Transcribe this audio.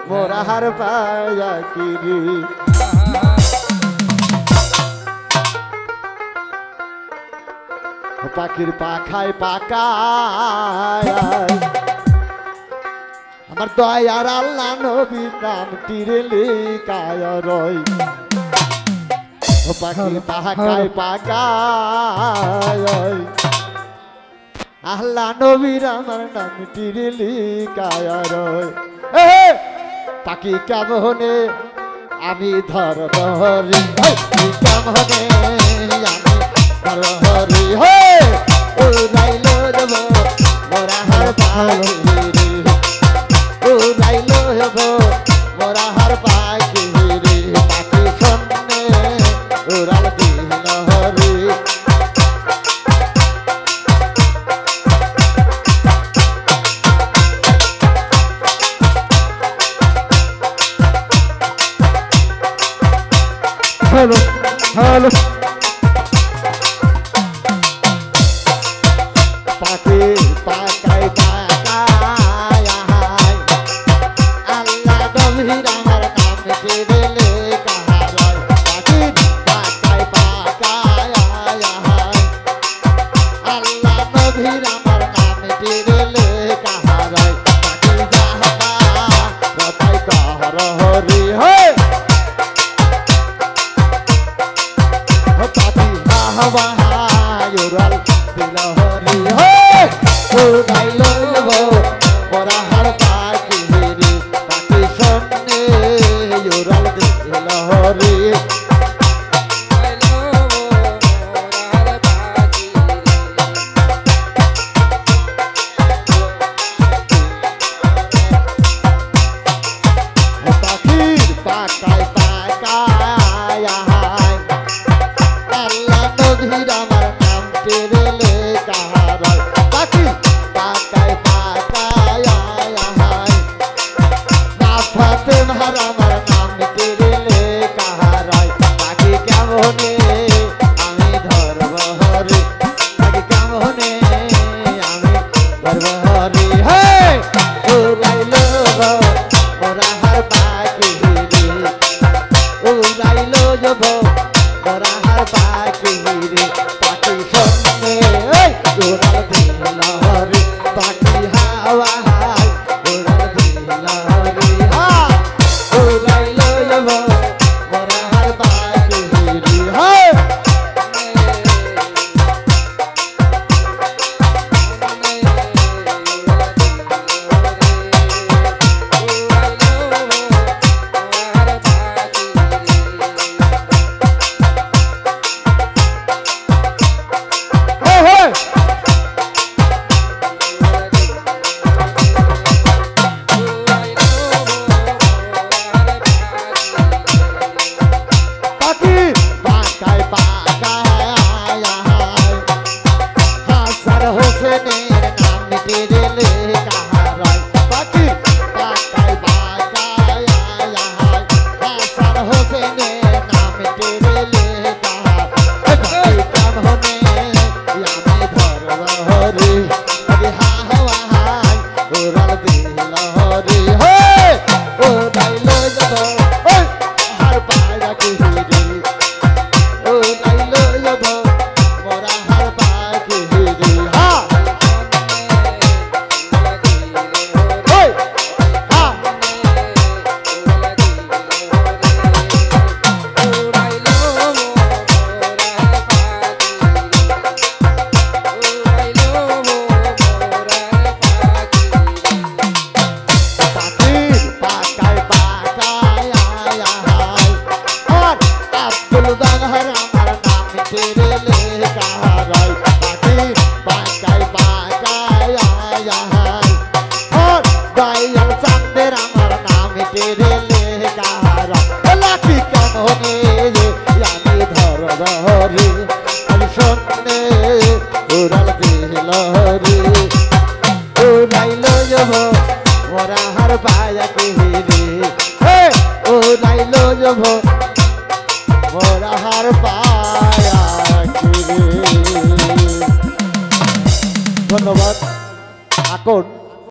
মোরা হার পায়া কিরি পাখির পাখায় পাকায় আমার দয়ার আল্লাহ নবী নাম তীরে লিখায় রয় পাখির পাখায় পাকায় আল্লাহ নবীর আমার নাম তীরে লিখায় রয় পাখি কেমনে আমি ধর ধরি কেমনে আমি ধর ধরি উড়াইলো যাব মোরা হার পাখি উড়াইলো যাব মোরা হার পাখি রে পাখি সন্নে উড়াল দিল হরি হ্যালো হ্যালো পাখি পাকায় পাকায় আল্লাহ নবীর আমার নাম তীরে লেখা রয় পাখি পাকায় পাকায় আল্লাহ নবীর আমার নাম তীরে লেখা রয় পাখি যাহবা রতাই কহর হরি পাখি যাহবা উড়াল দিল হরি উড়াইলো যাব মোরা হার পাখি রে পাখি সন্নে উড়াল দিল হরি পাখির পাকায় পাকায় আল্লাহ নবীর আমার নাম তীরে লেখা রয় পাখি পাকায় পাকায় না ফাতেমার আমার নাম তীরে লেখা রয় পাখি কেমনে আমি ধরব হরি পাখি কেমনে আমি ধরব হরি উড়াইলো মোরা হার পাখি রে উড়াইলো যাব মোরা হার পাখি রে পাখি সন্নে উড়াল দিল হরি পাখি হাওয়া উড়াল দিল হরি উড়াইলো যাব মোরা হার পাখি রে পাখি পাকায় পাকায় হাসান হোসেনের নাম তীরে লেখা রয় পাখি পাকায় পাকায় হাসান হোসেনের নাম তীরে লেখা পাখি কেমনে আমি ধরব হরি হাওয়া উড়াল দিল হরি উড়াইলো যাব হার পাখি রে উড়াইলো যাব মোরা হার পাখি রে পাখির পাকায় পাকায় আব্দুল বাহার আমার নাম তীরে লেখা রয় পাখি পাকায় পাকায় দয়াল চাঁদের আমার নাম তীরে লেখা রয় লাখি কেমনে আমি ধরব হরি আমি সন্নে উড়াল দিল হরি উড়াইলো যাব মোরা হার পায়া কি রে উড়াইলো যাব